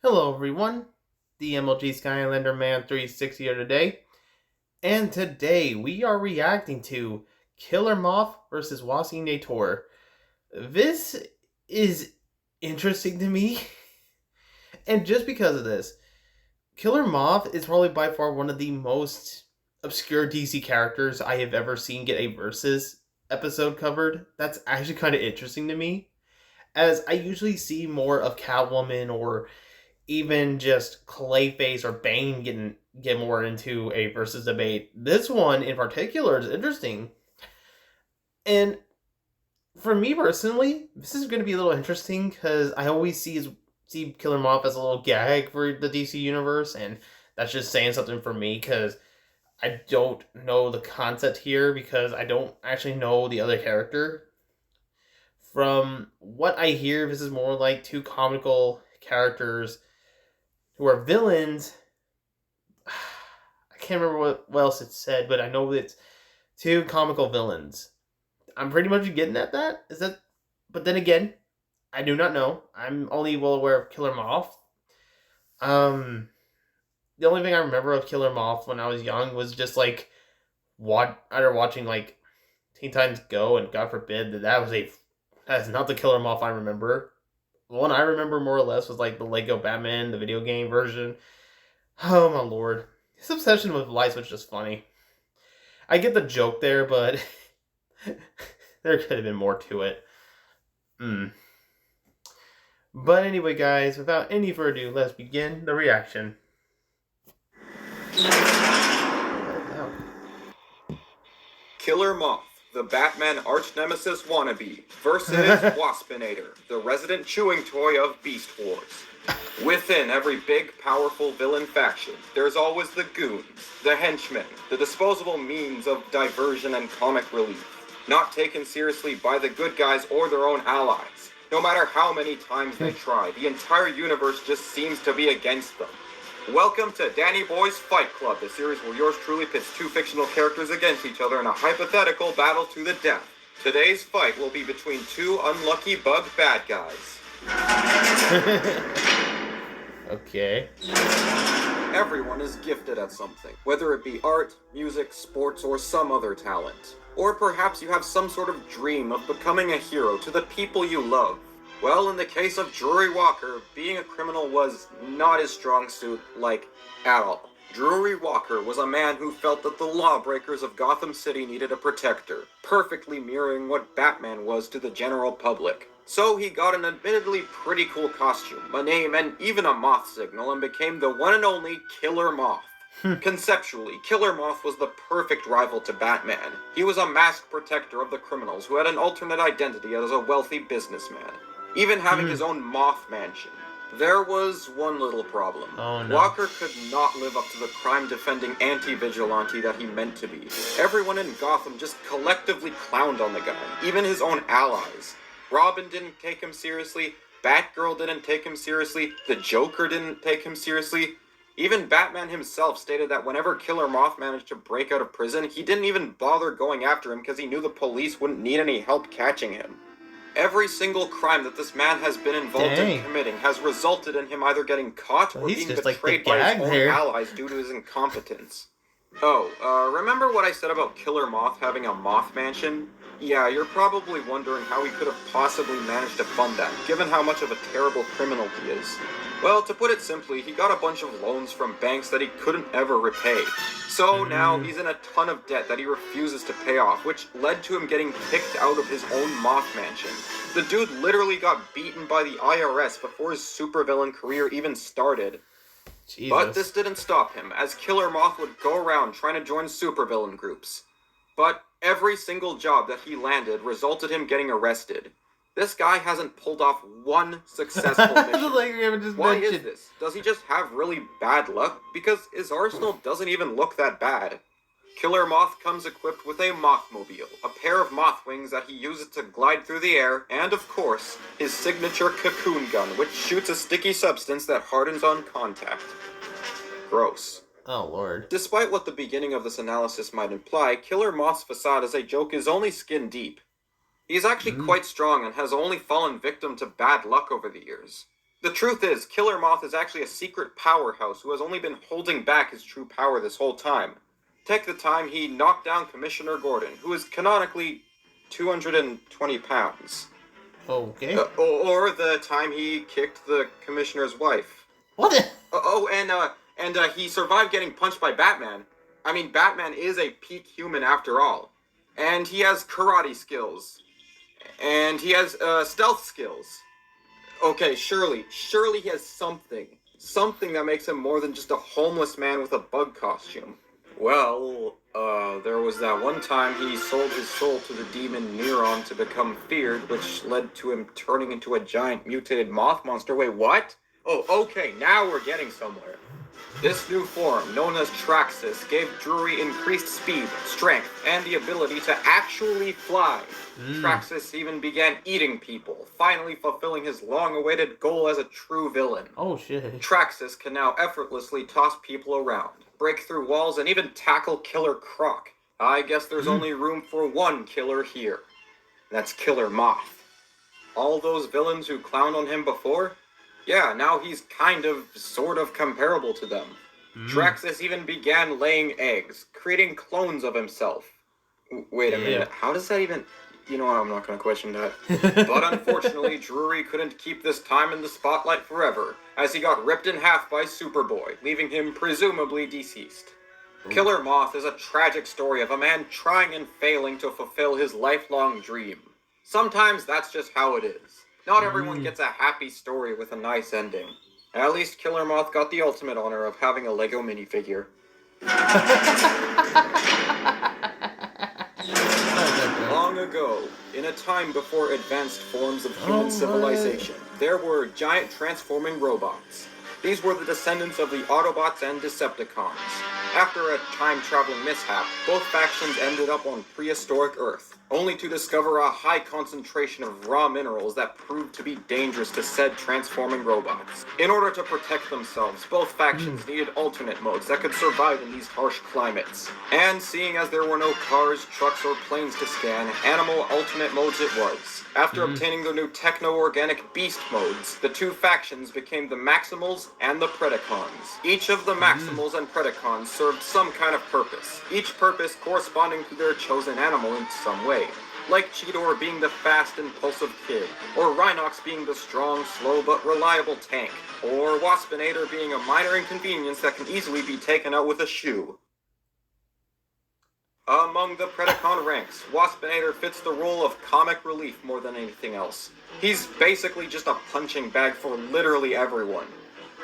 Hello everyone, the MLG Skylander Man 360 here today, and today we are reacting to Killer Moth versus Waspinator. This is interesting to me, and just because of this, Killer Moth is probably by far one of the most obscure DC characters I have ever seen get a Versus episode covered. That's actually kind of interesting to me, as I usually see more of Catwoman or even just Clayface or Bane get more into a versus debate. This one in particular is interesting, and for me personally, this is going to be a little interesting because I always see Killer Moth as a little gag for the DC universe, and that's just saying something for me because I don't know the concept here because I don't actually know the other character. From what I hear, this is more like two comical characters who are villains. I can't remember what else it said, but I know it's two comical villains. I'm pretty much getting at that. Is that? But then again, I do not know. I'm only well aware of Killer Moth. Um, the only thing I remember of Killer Moth when I was young was just like either watching like Teen Titans Go, and God forbid that is not the Killer Moth I remember. The one I remember more or less was like the Lego Batman, the video game version. Oh my lord, his obsession with lights was just funny. I get the joke there, but there could have been more to it. But anyway, guys, without any further ado, let's begin the reaction. Killer Moth, the Batman arch-nemesis wannabe, versus Waspinator, the resident chewing toy of Beast Wars. Within every big, powerful villain faction, there's always the goons, the henchmen, the disposable means of diversion and comic relief, not taken seriously by the good guys or their own allies. No matter how many times they try, the entire universe just seems to be against them. Welcome to Danny Boy's Fight Club, the series where yours truly pits two fictional characters against each other in a hypothetical battle to the death. Today's fight will be between two unlucky bug bad guys. Okay. Everyone is gifted at something, whether it be art, music, sports, or some other talent. Or perhaps you have some sort of dream of becoming a hero to the people you love. Well, in the case of Drury Walker, being a criminal was not his strong suit, at all. Drury Walker was a man who felt that the lawbreakers of Gotham City needed a protector, perfectly mirroring what Batman was to the general public. So he got an admittedly pretty cool costume, a name, and even a moth signal, and became the one and only Killer Moth. Conceptually, Killer Moth was the perfect rival to Batman. He was a masked protector of the criminals who had an alternate identity as a wealthy businessman, even having his own Moth mansion. There was one little problem. Oh, no. Walker could not live up to the crime-defending anti-vigilante that he meant to be. Everyone in Gotham just collectively clowned on the guy, even his own allies. Robin didn't take him seriously, Batgirl didn't take him seriously, the Joker didn't take him seriously. Even Batman himself stated that whenever Killer Moth managed to break out of prison, he didn't even bother going after him because he knew the police wouldn't need any help catching him. Every single crime that this man has been involved in committing has resulted in him either getting caught or being betrayed by his own allies due to his incompetence. Oh, remember what I said about Killer Moth having a Moth mansion? Yeah, you're probably wondering how he could have possibly managed to fund that, given how much of a terrible criminal he is. Well, to put it simply, he got a bunch of loans from banks that he couldn't ever repay. So now he's in a ton of debt that he refuses to pay off, which led to him getting kicked out of his own Moth mansion. The dude literally got beaten by the IRS before his supervillain career even started. Jesus. But this didn't stop him, as Killer Moth would go around trying to join supervillain groups. But every single job that he landed resulted him getting arrested. This guy hasn't pulled off one successful mission. Why is this? Does he just have really bad luck? Because his arsenal doesn't even look that bad. Killer Moth comes equipped with a Mothmobile, a pair of moth wings that he uses to glide through the air, and of course, his signature cocoon gun, which shoots a sticky substance that hardens on contact. Gross. Oh, Lord. Despite what the beginning of this analysis might imply, Killer Moth's facade as a joke is only skin deep. He is actually quite strong and has only fallen victim to bad luck over the years. The truth is, Killer Moth is actually a secret powerhouse who has only been holding back his true power this whole time. Take the time he knocked down Commissioner Gordon, who is canonically 220 pounds. Okay. Or the time he kicked the Commissioner's wife. What? And he survived getting punched by Batman. I mean, Batman is a peak human after all. And he has karate skills. And he has stealth skills. Okay, surely he has something. Something that makes him more than just a homeless man with a bug costume. Well, there was that one time he sold his soul to the demon Neuron to become feared, which led to him turning into a giant mutated moth monster. Wait, what? Oh, okay, now we're getting somewhere. This new form, known as Traxxas, gave Drury increased speed, strength, and the ability to actually fly. Traxxas even began eating people, finally fulfilling his long-awaited goal as a true villain. Oh, shit. Traxxas can now effortlessly toss people around, break through walls, and even tackle Killer Croc. I guess there's only room for one killer here. That's Killer Moth. All those villains who clowned on him before? Yeah, now he's sort of comparable to them. Traxxas even began laying eggs, creating clones of himself. Wait a minute, how does that even... You know what, I'm not going to question that. But unfortunately, Drury couldn't keep this time in the spotlight forever, as he got ripped in half by Superboy, leaving him presumably deceased. Killer Moth is a tragic story of a man trying and failing to fulfill his lifelong dream. Sometimes that's just how it is. Not everyone gets a happy story with a nice ending. At least Killer Moth got the ultimate honor of having a Lego minifigure. Long ago, in a time before advanced forms of human civilization, there were giant transforming robots. These were the descendants of the Autobots and Decepticons. After a time-traveling mishap, both factions ended up on prehistoric Earth, only to discover a high concentration of raw minerals that proved to be dangerous to said transforming robots. In order to protect themselves, both factions needed alternate modes that could survive in these harsh climates. And seeing as there were no cars, trucks, or planes to scan, animal alternate modes it was. After obtaining the new techno-organic beast modes, the two factions became the Maximals and the Predacons. Each of the Maximals and Predacons served some kind of purpose, each purpose corresponding to their chosen animal in some way. Like Cheetor being the fast, impulsive kid, or Rhinox being the strong, slow, but reliable tank, or Waspinator being a minor inconvenience that can easily be taken out with a shoe. Among the Predacon ranks, Waspinator fits the role of comic relief more than anything else. He's basically just a punching bag for literally everyone.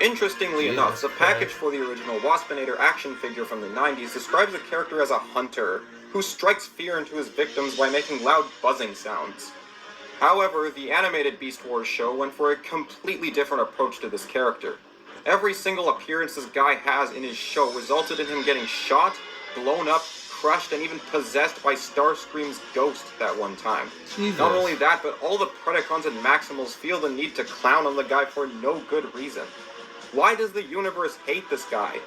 Interestingly enough, the package for the original Waspinator action figure from the 90s describes the character as a hunter, who strikes fear into his victims by making loud buzzing sounds. However, the animated Beast Wars show went for a completely different approach to this character. Every single appearance this guy has in his show resulted in him getting shot, blown up, crushed, and even possessed by Starscream's ghost that one time. Jesus. Not only that, but all the Predacons and Maximals feel the need to clown on the guy for no good reason. Why does the universe hate this guy?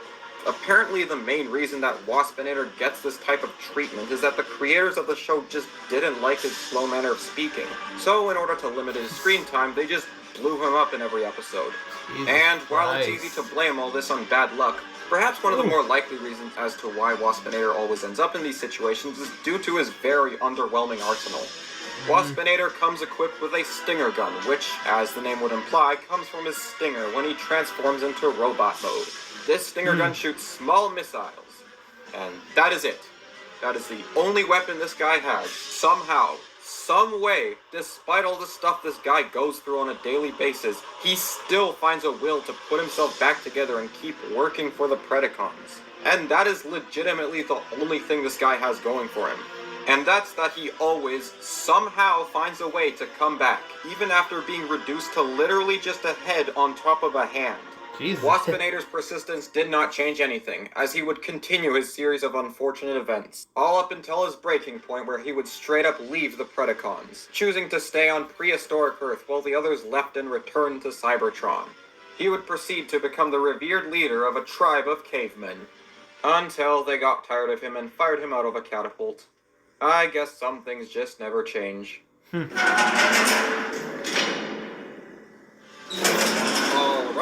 Apparently the main reason that Waspinator gets this type of treatment is that the creators of the show just didn't like his slow manner of speaking. So in order to limit his screen time, they just blew him up in every episode. Jesus and while Christ. It's easy to blame all this on bad luck, perhaps one of the more likely reasons as to why Waspinator always ends up in these situations is due to his very underwhelming arsenal. Waspinator comes equipped with a stinger gun, which, as the name would imply, comes from his stinger when he transforms into robot mode. This stinger gun shoots small missiles, and that is it. That is the only weapon this guy has. Somehow, some way, despite all the stuff this guy goes through on a daily basis, he still finds a will to put himself back together and keep working for the Predacons. And that is legitimately the only thing this guy has going for him. And that's that he always, somehow, finds a way to come back, even after being reduced to literally just a head on top of a hand. Jesus. Waspinator's persistence did not change anything, as he would continue his series of unfortunate events, all up until his breaking point where he would straight up leave the Predacons, choosing to stay on prehistoric Earth while the others left and returned to Cybertron. He would proceed to become the revered leader of a tribe of cavemen, until they got tired of him and fired him out of a catapult. I guess some things just never change.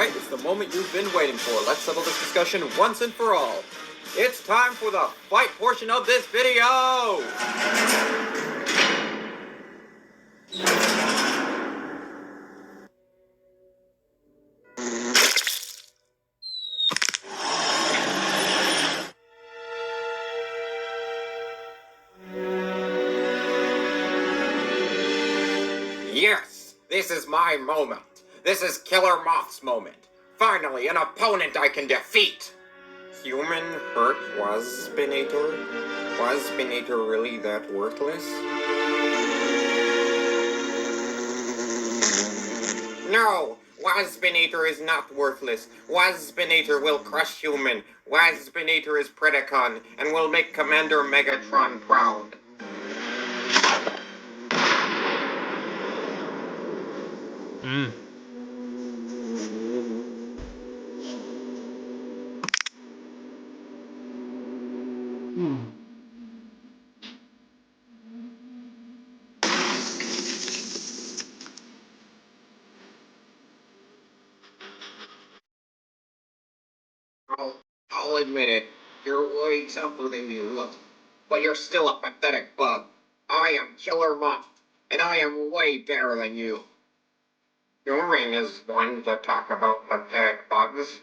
right, it's the moment you've been waiting for. Let's settle this discussion once and for all. It's time for the fight portion of this video! Yes, this is my moment. This is Killer Moth's moment. Finally, an opponent I can defeat! Human hurt Waspinator? Waspinator really that worthless? No! Waspinator is not worthless. Waspinator will crush human. Waspinator is Predacon and will make Commander Megatron proud. I'll admit it. You're way tougher than you look. But you're still a pathetic bug. I am Killer Moth, and I am way better than you. Your ring is one to talk about pathetic bugs.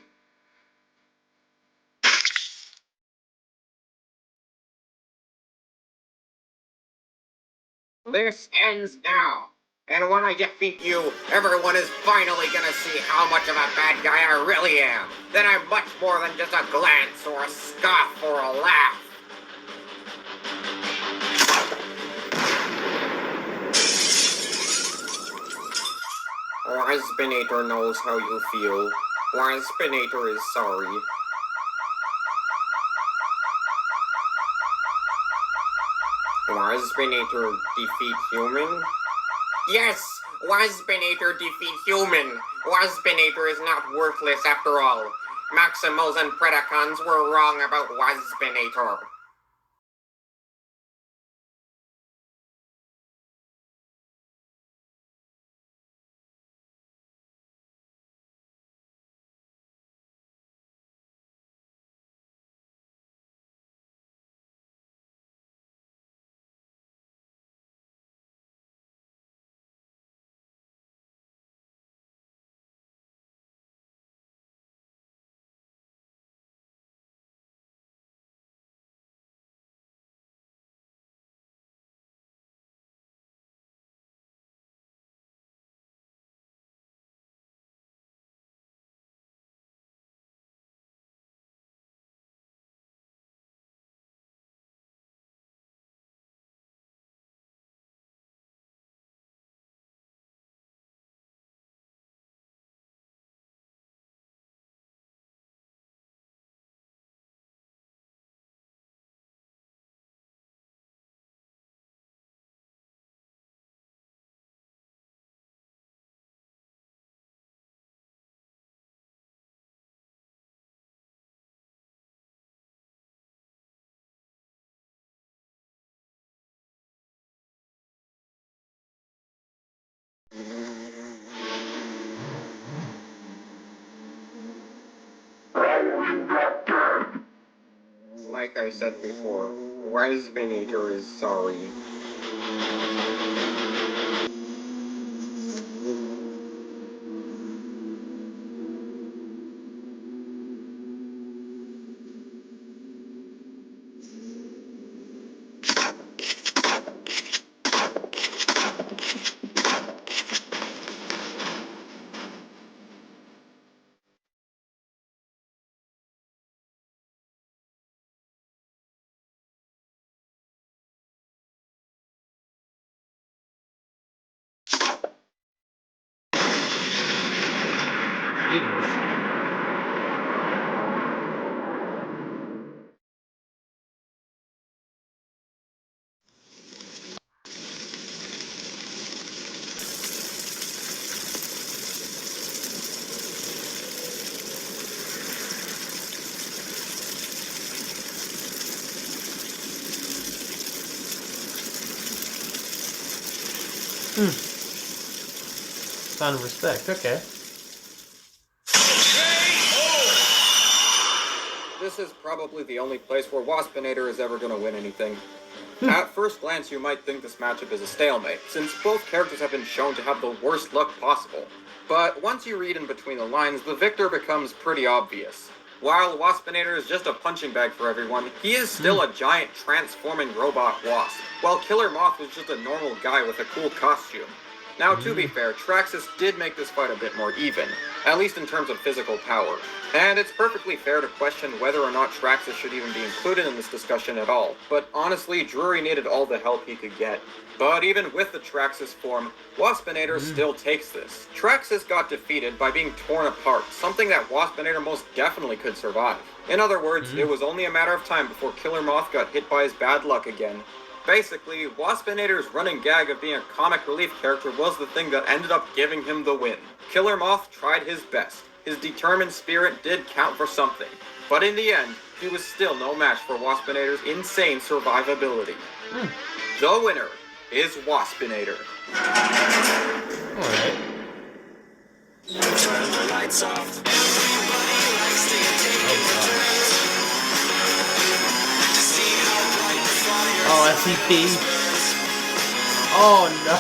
This ends now. And when I defeat you, everyone is finally gonna see how much of a bad guy I really am. That I'm much more than just a glance or a scoff or a laugh. Waspinator knows how you feel. Waspinator is sorry. Waspinator defeat human? Yes! Waspinator defeat human! Waspinator is not worthless after all. Maximals and Predacons were wrong about Waspinator. Like I said before, Waspinator is sorry. Sign of respect, okay. this is probably the only place where Waspinator is ever going to win anything. At first glance, you might think this matchup is a stalemate, since both characters have been shown to have the worst luck possible. But once you read in between the lines, the victor becomes pretty obvious. While Waspinator is just a punching bag for everyone, he is still a giant transforming robot wasp, while Killer Moth was just a normal guy with a cool costume. Now, to be fair, Traxxas did make this fight a bit more even, at least in terms of physical power. And it's perfectly fair to question whether or not Traxxas should even be included in this discussion at all, but honestly, Drury needed all the help he could get. But even with the Traxxas form, Waspinator still takes this. Traxxas got defeated by being torn apart, something that Waspinator most definitely could survive. In other words, it was only a matter of time before Killer Moth got hit by his bad luck again. Basically, Waspinator's running gag of being a comic relief character was the thing that ended up giving him the win. Killer Moth tried his best. His determined spirit did count for something. But in the end, he was still no match for Waspinator's insane survivability. The winner is Waspinator. Alright. Turn the lights off. Oh, SCP. Oh no.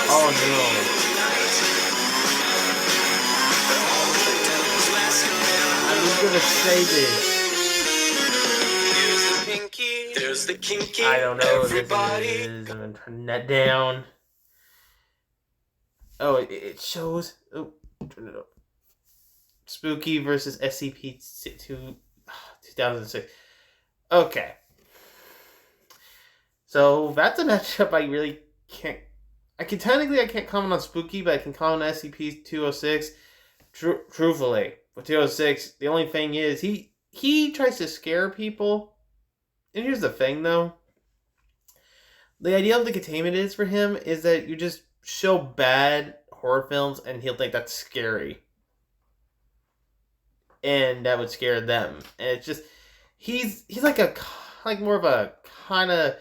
Oh no. I was gonna say this. There's the kinky. I don't know what Everybody. this is. I'm gonna turn that down. Oh, it shows. Oh, turn it up. Spooky versus SCP-2006. Okay. So that's a matchup I really can't. I can't comment on Spooky, but I can comment on SCP-206. Truthfully, with 206, the only thing is he tries to scare people. And here's the thing, though. The idea of the containment is for him is that you just show bad horror films, and he'll think that's scary, and that would scare them. And it's just he's like more of a kind of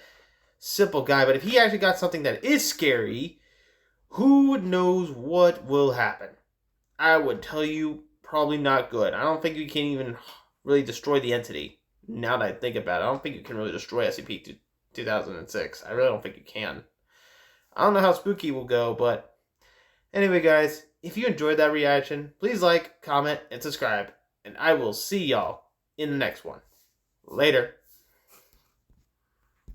simple guy, but if he actually got something that is scary, who knows what will happen? I would tell you, probably not good. I don't think you can even really destroy the entity. Now that I think about it, I don't think you can really destroy SCP-2006. I really don't think you can. I don't know how Spooky will go, but anyway, guys, if you enjoyed that reaction, please like, comment, and subscribe, and I will see y'all in the next one. Later.